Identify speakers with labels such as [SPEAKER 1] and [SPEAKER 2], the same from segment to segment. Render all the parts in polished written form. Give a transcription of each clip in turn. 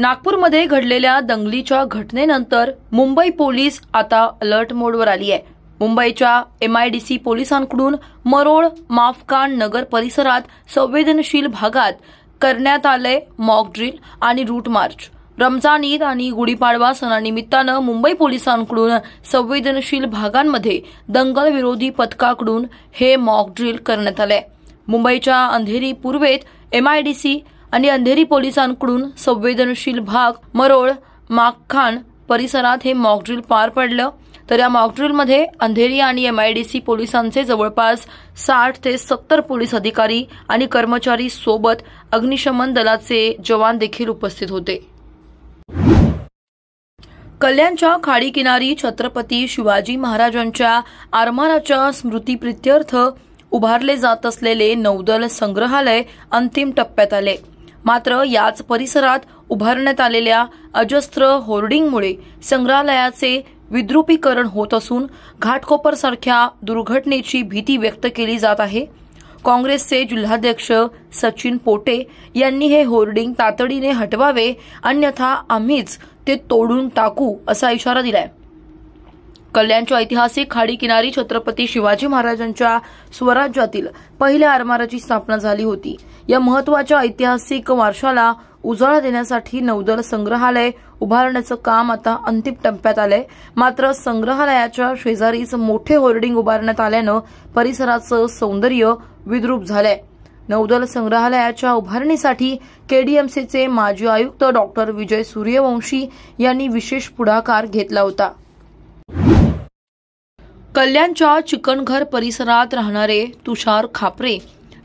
[SPEAKER 1] नागपूरमध्ये घडलेल्या दंगलीच्या घटनेनंतर मुंबई पोलीस आता अलर्ट मोडवर आली आहे। मुंबईच्या MIDC पोलिसांकडून मरोळ, माफकान नगर परिसरात संवेदनशील भागात करण्यात आले मॉक ड्रिल आणि रूट मार्च। रमजान ईद आणि गुढीपाडवा सणानिमित्तानं मुंबई पोलिसांकडून संवेदनशील भागांमध्ये दंगल विरोधी पथकाकडून हे मॉक ड्रिल करण्यात आले। मुंबईच्या अंधेरी पूर्वेत MIDC आणि अंधेरी पोलिसांकडून संवेदनशील भाग मरोळ, माफखान परिसरात हे मॉक ड्रिल पार पडलं। तर या मॉक ड्रिलमध्ये अंधेरी आणि MIDC पोलिसांचे जवळपास 60 ते 70 पोलीस अधिकारी आणि कर्मचारी सोबत अग्निशमन दलाचे जवान देखील उपस्थित होते। कल्याणच्या खाडी किनारी छत्रपती शिवाजी महाराजांच्या आरमाराच्या स्मृतिप्रित्यर्थ उभारले जात असलेले नौदल संग्रहालय अंतिम टप्प्यात आले। मात्र याच परिसरात उभारण्यात आलेल्या अजस्त्र होर्डिंगमुळे संग्रहालयाचे विद्रुपीकरण होत असून घाटकोपरसारख्या दुर्घटनेची भीती व्यक्त केली जात आहे। काँग्रेसचे जिल्हाध्यक्ष सचिन पोटे यांनी हे होर्डिंग तातडीने हटवावे, अन्यथा आम्हीच ते तोडून टाकू असा इशारा दिलाय। कल्याणच्या ऐतिहासिक खाडी किनारी छत्रपती शिवाजी महाराजांच्या स्वराज्यातील पहिल्या आरमाराची स्थापना झाली होती। या महत्त्वाच्या ऐतिहासिक वारशाला उजाळा देण्यासाठी नौदल संग्रहालय उभारण्याचं काम आता अंतिम टप्प्यात आलंय। मात्र संग्रहालयाच्या शेजारीच मोठे होर्डिंग उभारण्यात आल्यानं परिसराचं सौंदर्य विद्रूप झालंय। नौदल संग्रहालयाच्या उभारणीसाठी KDMCचे माजी आयुक्त डॉ. विजय सूर्यवंशी यांनी विशेष पुढाकार घेतला होता। कल्याणच्या चिकनघर परिसरात राहणारे तुषार खापरे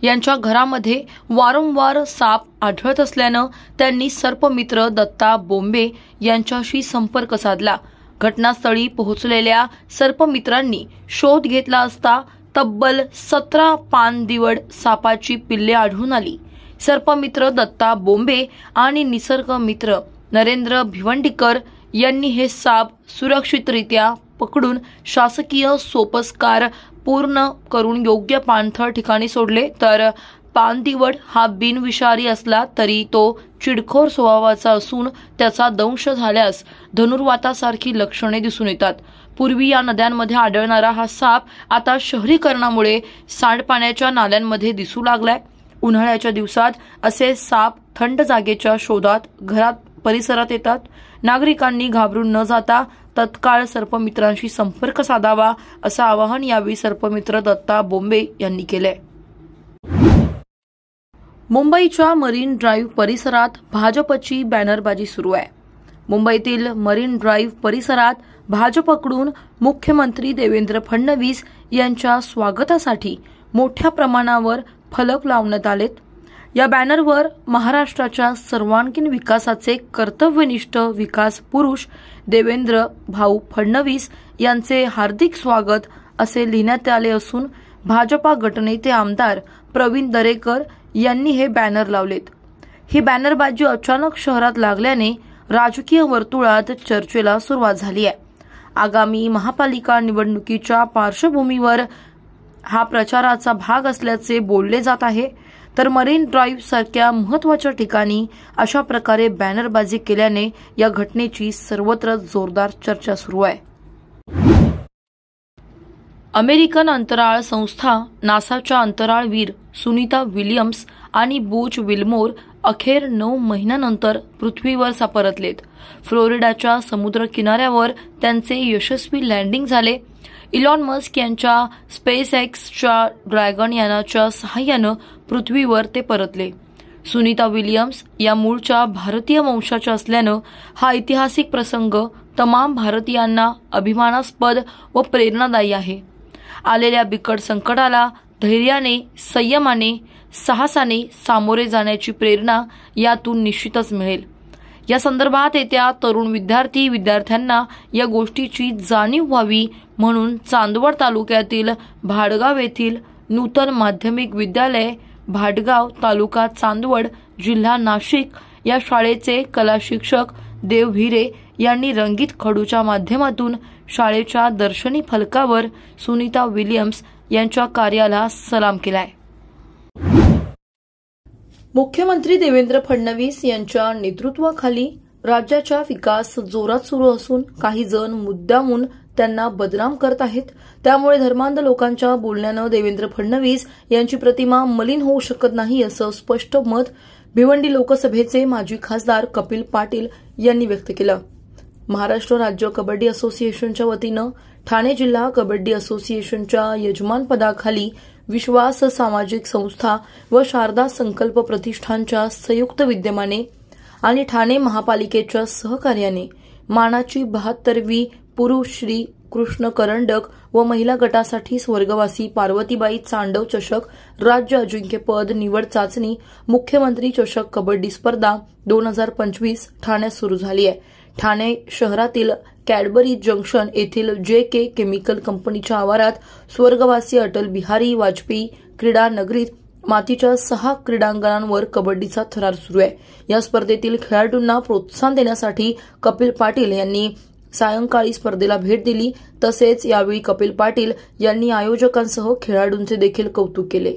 [SPEAKER 1] यांच्या घरामध्ये वारंवार साप आढळत असल्यानं त्यांनी सर्पमित्र दत्ता बोंबे यांच्याशी संपर्क साधला। घटनास्थळी पोहोचलेल्या सर्पमित्रांनी शोध घेतला असता तब्बल 17 पानदिवड सापाची पिल्ले आढळून आली। सर्पमित्र दत्ता बोंबे आणि निसर्ग मित्र नरेंद्र भिवंडीकर यांनी हे साप सुरक्षितरित्या पकडून शासकीय सोपस्कार पूर्ण करून योग्य पाणथळ ठिकाणी सोडले। तर पानदिवड हा बिनविषारी असला तरी तो चिडखोर स्वभावाचा असून त्याचा दंश झाल्यास धनुर्वातासारखी लक्षणे दिसून येतात। पूर्वी या नद्यांमध्ये आढळणारा हा साप आता शहरीकरणामुळे सांडपाण्याच्या नाल्यांमध्ये दिसू लागलाय। उन्हाळ्याच्या दिवसात असे साप थंड जागेच्या शोधात घरात परिसरात येतात। नागरिकांनी घाबरून न जाता तत्काळ सर्पमित्रांशी संपर्क साधावा असं आवाहन यावेळी सर्पमित्र दत्ता बोंबे यांनी केले। मुंबईच्या मरीन ड्राईव्ह परिसरात भाजपची बॅनरबाजी सुरू आहे। मुंबईतील मरीन ड्राईव्ह परिसरात भाजपकडून मुख्यमंत्री देवेंद्र फडणवीस यांच्या स्वागतासाठी मोठ्या प्रमाणावर फलक लावण्यात आलेत। या बॅनरवर महाराष्ट्राच्या सर्वांगीण विकासाचे कर्तव्यनिष्ठ विकास पुरुष देवेंद्र भाऊ फडणवीस यांचे हार्दिक स्वागत असे लिहिण्यात आले असून भाजपा गटनेते आमदार प्रवीण दरेकर यांनी हे बॅनर लावलेत। ही बॅनरबाजी अचानक शहरात लागल्याने राजकीय वर्तुळात चर्चेला सुरुवात झाली आहे। आगामी महापालिका निवडणुकीच्या पार्श्वभूमीवर हा प्रचाराचा भाग असल्याचे बोलले जात आहे। तर मरीन ड्राईव्ह सारख्या महत्त्वाच्या ठिकाणी अशा प्रकारे बॅनरबाजी केल्याने या घटनेची सर्वत्र जोरदार चर्चा सुरू आहे। अमेरिकन अंतराळ संस्था नासाच्या अंतराळवीर सुनीता विल्यम्स आणि बुच विल्मोर अखेर 9 महिन्यानंतर पृथ्वीवर परतलेत। फ्लोरिडाच्या समुद्र किनाऱ्यावर त्यांचे यशस्वी लँडिंग झाले। इलॉन मस्क यांच्या स्पेसएक्सच्या ड्रॅगन यानाच्या सहाय्यानं पृथ्वीवर ते परतले। सुनीता विल्यम्स या मूळच्या भारतीय वंशाच्या असल्यानं हा ऐतिहासिक प्रसंग तमाम भारतीयांना अभिमानास्पद व प्रेरणादायी आहे। आलेल्या बिकट संकटाला धैर्याने, संयमाने, साहसाने सामोरे जाण्याची प्रेरणा यातून निश्चितच मिळेल। या संदर्भात येत्या तरुण विद्यार्थ्यांना या गोष्टीची जाणीव व्हावी म्हणून चांदवड तालुक्यातील भाडगाव येथील नूतन माध्यमिक विद्यालय भाडगाव, तालुका चांदवड, जिल्हा नाशिक या शाळेचे कला शिक्षक देव हिरे यांनी रंगीत खडूच्या माध्यमातून शाळेच्या दर्शनी फलकावर सुनीता विल्यम्स यांच्या कार्याला सलाम केलाय। मुख्यमंत्री देवेंद्र फडणवीस यांच्या नेतृत्वाखाली राज्याचा विकास जोरात सुरू असून काही जण मुद्दामून त्यांना बदनाम करत आहेत. त्यामुळे धर्मांध लोकांच्या बोलण्यानं देवेंद्र फडणवीस यांची प्रतिमा मलिन होऊ शकत नाही असं स्पष्ट मत भिवंडी लोकसभेचे माजी खासदार कपिल पाटील यांनी व्यक्त केलं. महाराष्ट्र राज्य कबड्डी असोसिएशनच्या वतीनं ठाणे जिल्हा कबड्डी असोसिएशनच्या यजमानपदाखाली विश्वास सामाजिक संस्था व शारदा संकल्प प्रतिष्ठानच्या संयुक्त विद्यमाने आणि ठाणे महापालिकेच्या सहकार्याने मानाची 72वी पुरुष श्री कृष्ण करंडक व महिला गटासाठी स्वर्गवासी पार्वतीबाई चांडव चषक राज्य अजिंक्यपद निवड चाचणी मुख्यमंत्री चषक कबड्डी स्पर्धा 2025 ठाण्यात सुरू झाली आहे. ठाणे शहरातील कॅडबरी जंक्शन येथील JK केमिकल कंपनीच्या आवारात स्वर्गवासी अटल बिहारी वाजपेयी क्रीडा नगरीत मातीच्या 6 क्रीडांगणांवर कबड्डीचा थरार सुरू आहे. या स्पर्धेतील खेळाडूंना प्रोत्साहन देण्यासाठी कपिल पाटील यांनी सायंकाळी स्पर्धेला भेट दिली. तसेच यावेळी कपिल पाटील यांनी आयोजकांसह खेळाडूंचे देखील कौतुक केले.